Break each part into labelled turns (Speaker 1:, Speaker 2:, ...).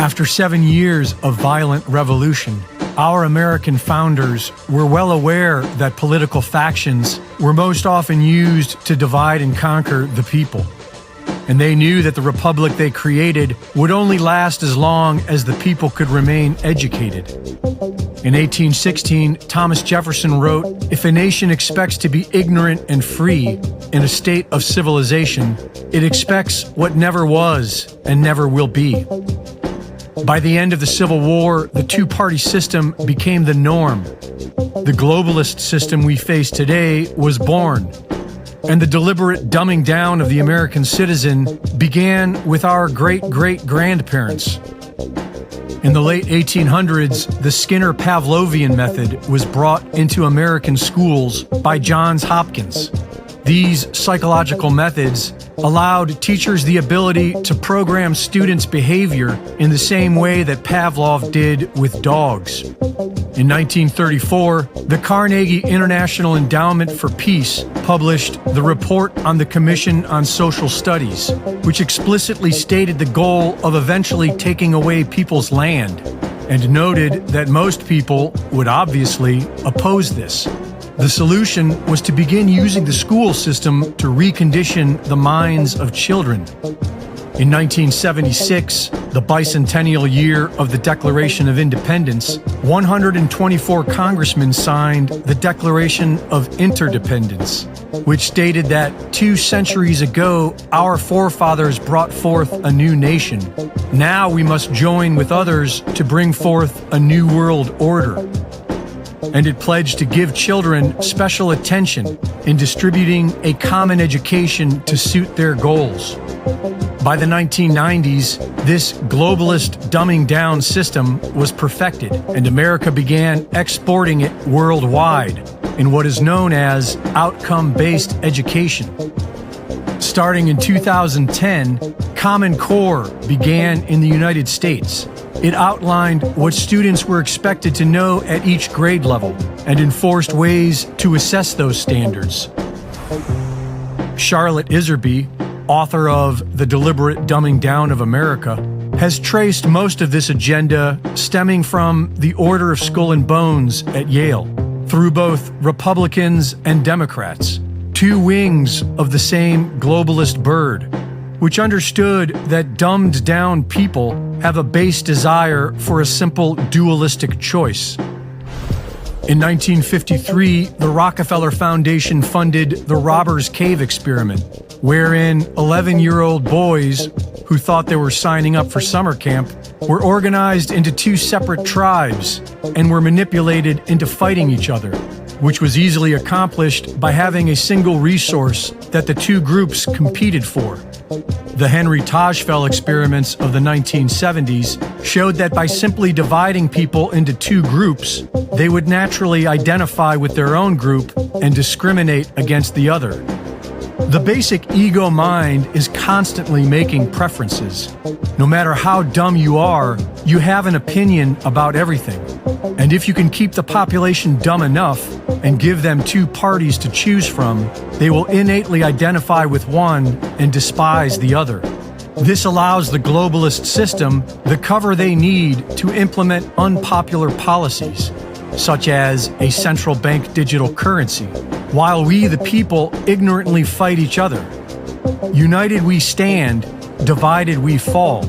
Speaker 1: After 7 years of violent revolution, our American founders were well aware that political factions were most often used to divide and conquer the people. And they knew that the republic they created would only last as long as the people could remain educated. In 1816, Thomas Jefferson wrote, "If a nation expects to be ignorant and free in a state of civilization, it expects what never was and never will be." By the end of the Civil War, the two-party system became the norm. The globalist system we face today was born, and the deliberate dumbing down of the American citizen began with our great-great-grandparents. In the late 1800s, the Skinner-Pavlovian method was brought into American schools by Johns Hopkins. These psychological methods allowed teachers the ability to program students' behavior in the same way that Pavlov did with dogs. In 1934, the Carnegie International Endowment for Peace published the Report on the Commission on Social Studies, which explicitly stated the goal of eventually taking away people's land, and noted that most people would obviously oppose this. The solution was to begin using the school system to recondition the minds of children. In 1976, the bicentennial year of the Declaration of Independence, 124 congressmen signed the Declaration of Interdependence, which stated that 2 centuries ago, our forefathers brought forth a new nation. Now we must join with others to bring forth a new world order. And it pledged to give children special attention in distributing a common education to suit their goals. By the 1990s, this globalist dumbing down system was perfected, and America began exporting it worldwide in what is known as outcome-based education. Starting in 2010, Common Core began in the United States. It outlined what students were expected to know at each grade level and enforced ways to assess those standards. Charlotte Iserby, author of The Deliberate Dumbing Down of America, has traced most of this agenda stemming from the Order of Skull and Bones at Yale, through both Republicans and Democrats, 2 wings of the same globalist bird, which understood that dumbed down people have a base desire for a simple dualistic choice. In 1953, the Rockefeller Foundation funded the Robbers Cave experiment, wherein 11-year-old boys who thought they were signing up for summer camp were organized into 2 separate tribes and were manipulated into fighting each other, which was easily accomplished by having a single resource that the 2 groups competed for. The Henry Tajfel experiments of the 1970s showed that by simply dividing people into 2 groups, they would naturally identify with their own group and discriminate against the other. The basic ego mind is constantly making preferences. No matter how dumb you are, you have an opinion about everything. And if you can keep the population dumb enough and give them 2 parties to choose from, they will innately identify with one and despise the other. This allows the globalist system the cover they need to implement unpopular policies, such as a central bank digital currency, while we, the people, ignorantly fight each other. United we stand, divided we fall,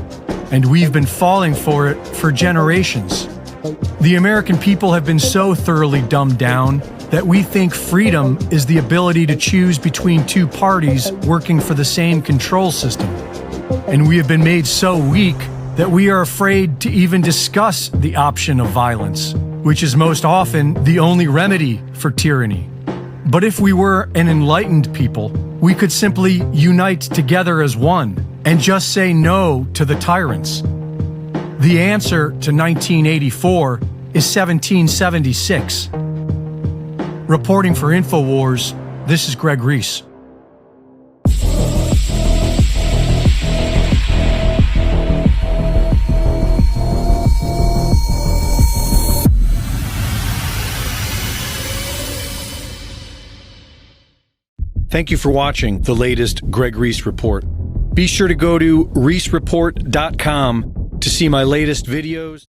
Speaker 1: and we've been falling for it for generations. The American people have been so thoroughly dumbed down that we think freedom is the ability to choose between 2 parties working for the same control system. And we have been made so weak that we are afraid to even discuss the option of violence, which is most often the only remedy for tyranny. But if we were an enlightened people, we could simply unite together as one and just say no to the tyrants. The answer to 1984 is 1776. Reporting for InfoWars, this is Greg Reese. Thank you for watching the latest Greg Reese Report. Be sure to go to reesereport.com to To see my latest videos,